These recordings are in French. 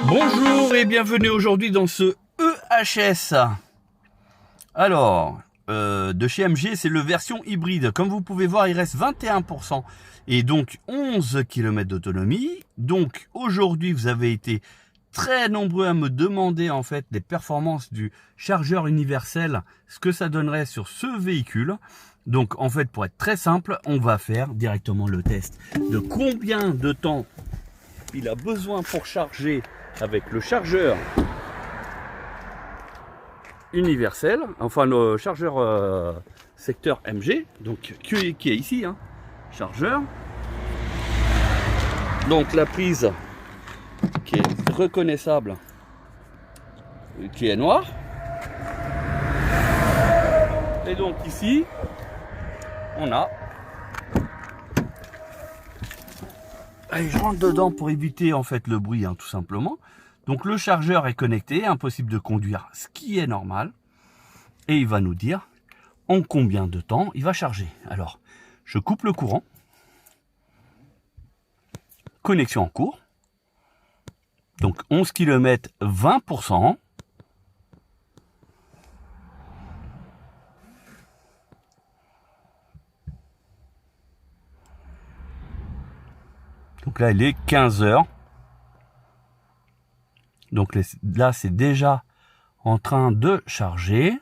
Bonjour et bienvenue aujourd'hui dans ce EHS. Alors, de chez MG, c'est le version hybride. Comme vous pouvez voir, il reste 21% et donc 11 km d'autonomie. Donc aujourd'hui, vous avez été très nombreux à me demander en fait les performances du chargeur universel, ce que ça donnerait sur ce véhicule. Donc en fait, pour être très simple, on va faire directement le test de combien de temps il a besoin pour charger avec le chargeur universel, enfin le chargeur secteur MG, donc qui est ici, hein, chargeur. Donc la prise qui est reconnaissable, qui est noire. Et donc ici, on a... Allez, je rentre dedans pour éviter en fait le bruit, hein, tout simplement. Donc le chargeur est connecté, impossible de conduire, ce qui est normal. Et il va nous dire en combien de temps il va charger. Alors, je coupe le courant. Connexion en cours. Donc 11 km, 20%. Donc là, il est 15 heures. Donc là, c'est déjà en train de charger.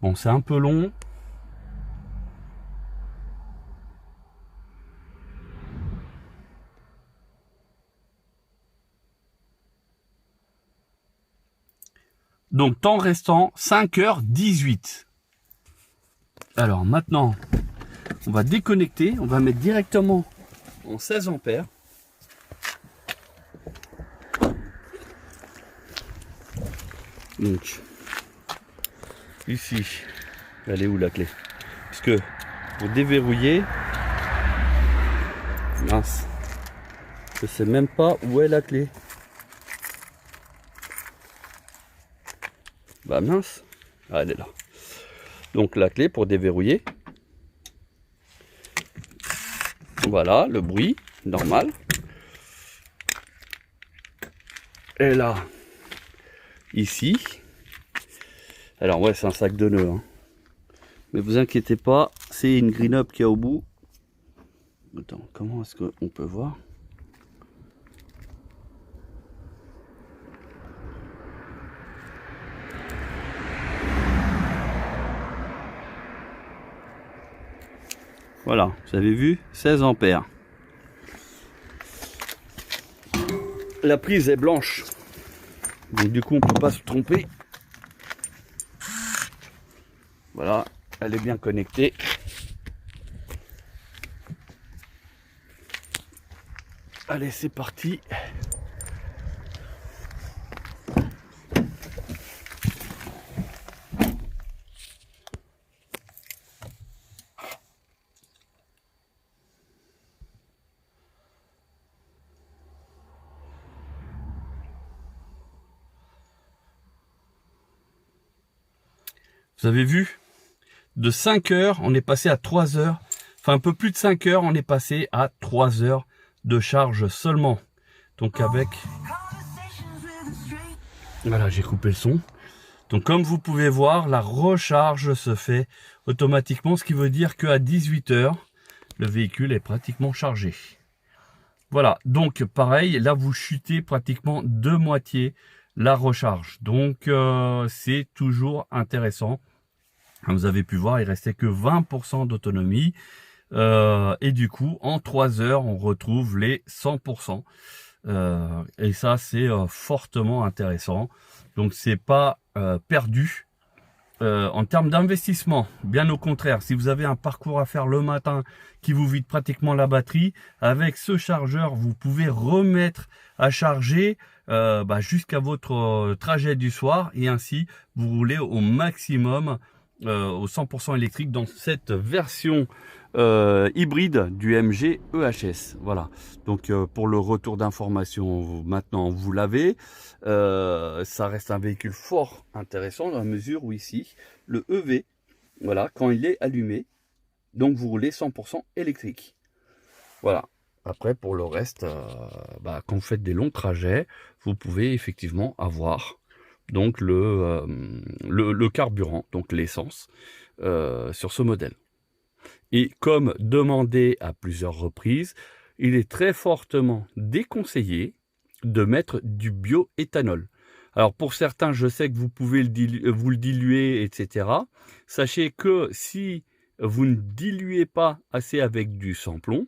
Bon, c'est un peu long. Donc, temps restant 5h18. Alors, maintenant, on va déconnecter. On va mettre directement en 16 ampères. Donc, ici, elle est où la clé? Parce que pour déverrouiller, mince, je sais même pas où est la clé. Bah mince, ah, elle est là. Donc la clé pour déverrouiller. Voilà, le bruit normal. Et là, ici. Alors ouais, c'est un sac de nœuds, hein. Mais vous inquiétez pas, c'est une green up qui est au bout. Attends, comment est-ce qu'on peut voir? Voilà, vous avez vu, 16 ampères. La prise est blanche. Donc du coup, on ne peut pas se tromper. Voilà, elle est bien connectée. Allez, c'est parti. Vous avez vu, de 5 heures, on est passé à 3 heures. Enfin, un peu plus de 5 heures, on est passé à 3 heures de charge seulement. Donc avec... Voilà, j'ai coupé le son. Donc comme vous pouvez voir, la recharge se fait automatiquement, ce qui veut dire qu'à 18 heures, le véhicule est pratiquement chargé. Voilà, donc pareil, là vous chutez pratiquement de moitié la recharge. Donc c'est toujours intéressant. Comme vous avez pu voir, il restait que 20% d'autonomie. Et du coup, en 3 heures, on retrouve les 100%. Et ça, c'est fortement intéressant. Donc, c'est pas perdu. En termes d'investissement, bien au contraire, si vous avez un parcours à faire le matin qui vous vide pratiquement la batterie, avec ce chargeur, vous pouvez remettre à charger jusqu'à votre trajet du soir et ainsi vous roulez au maximum au 100% électrique dans cette version hybride du MG EHS. Voilà, donc pour le retour d'information, maintenant vous l'avez. Ça reste un véhicule fort intéressant dans la mesure où ici le EV, voilà, quand il est allumé, donc vous roulez 100% électrique. Voilà. Après, pour le reste, quand vous faites des longs trajets, vous pouvez effectivement avoir donc le carburant, donc l'essence, sur ce modèle. Et comme demandé à plusieurs reprises, il est très fortement déconseillé de mettre du bioéthanol. Alors pour certains, je sais que vous pouvez vous le diluer, etc. Sachez que si vous ne diluez pas assez avec du sans-plomb,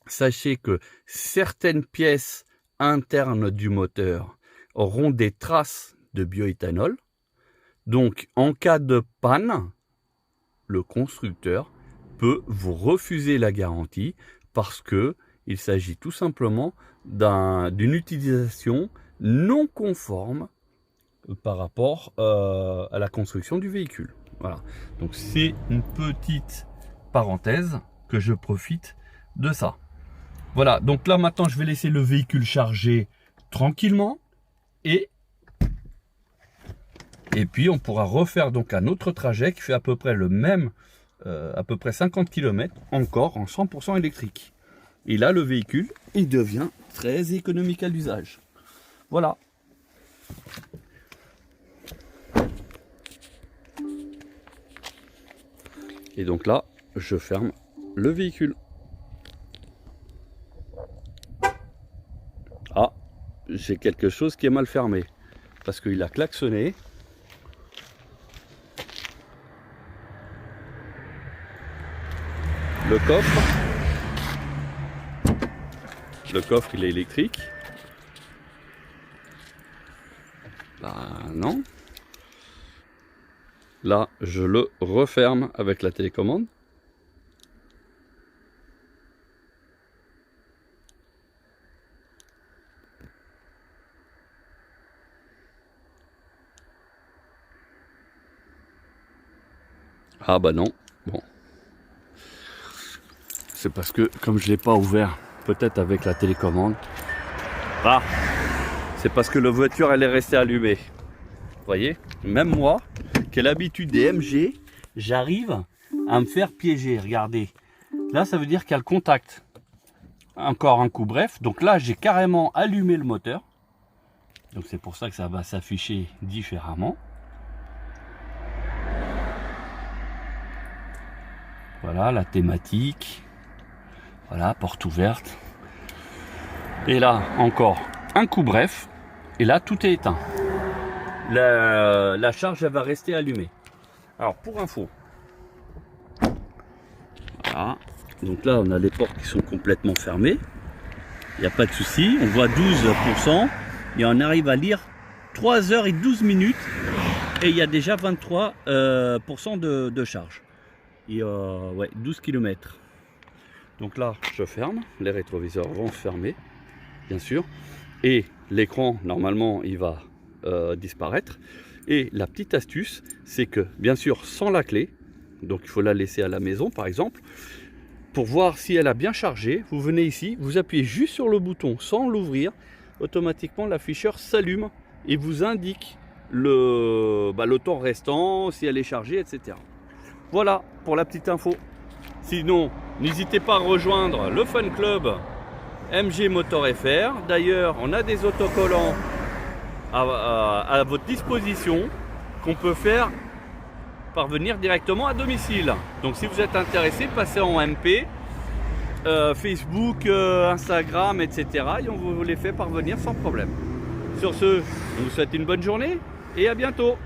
sachez que certaines pièces internes du moteur auront des traces de bioéthanol. Donc en cas de panne, le constructeur peut vous refuser la garantie parce que il s'agit tout simplement d'une utilisation non conforme par rapport à la construction du véhicule. Voilà. Donc c'est une petite parenthèse que je profite de ça. Voilà, donc là maintenant je vais laisser le véhicule charger tranquillement et puis on pourra refaire donc un autre trajet qui fait à peu près le même, à peu près 50 km encore en 100% électrique. Et là le véhicule il devient très économique à l'usage. Voilà. Et donc là je ferme le véhicule. Ah, j'ai quelque chose qui est mal fermé parce qu'il a klaxonné. Le coffre il est électrique. Non. Là je le referme avec la télécommande. Ah bah non, bon. C'est parce que comme je ne l'ai pas ouvert, peut-être avec la télécommande, c'est parce que la voiture elle est restée allumée. Vous voyez, même moi, qui ai l'habitude des MG, j'arrive à me faire piéger. Regardez, là ça veut dire qu'il y a le contact. Encore un coup, bref. Donc là j'ai carrément allumé le moteur. Donc c'est pour ça que ça va s'afficher différemment. Voilà la thématique. Voilà, porte ouverte. Et là, encore un coup bref. Et là, tout est éteint. La charge, elle va rester allumée. Alors, pour info. Voilà. Donc là, on a les portes qui sont complètement fermées. Il n'y a pas de souci. On voit 12%. Et on arrive à lire 3h12. Et il y a déjà 23% de charge. Et ouais, 12 km. Donc là, je ferme. Les rétroviseurs vont se fermer, bien sûr. Et l'écran, normalement, il va disparaître. Et la petite astuce, c'est que, bien sûr, sans la clé, donc il faut la laisser à la maison, par exemple, pour voir si elle a bien chargé, vous venez ici, vous appuyez juste sur le bouton sans l'ouvrir, automatiquement l'afficheur s'allume et vous indique le temps restant, si elle est chargée, etc. Voilà pour la petite info. Sinon, n'hésitez pas à rejoindre le fan club MG Motor FR. D'ailleurs, on a des autocollants à votre disposition qu'on peut faire parvenir directement à domicile. Donc si vous êtes intéressé, passez en MP Facebook, Instagram, etc. Et on vous les fait parvenir sans problème. Sur ce, on vous souhaite une bonne journée et à bientôt.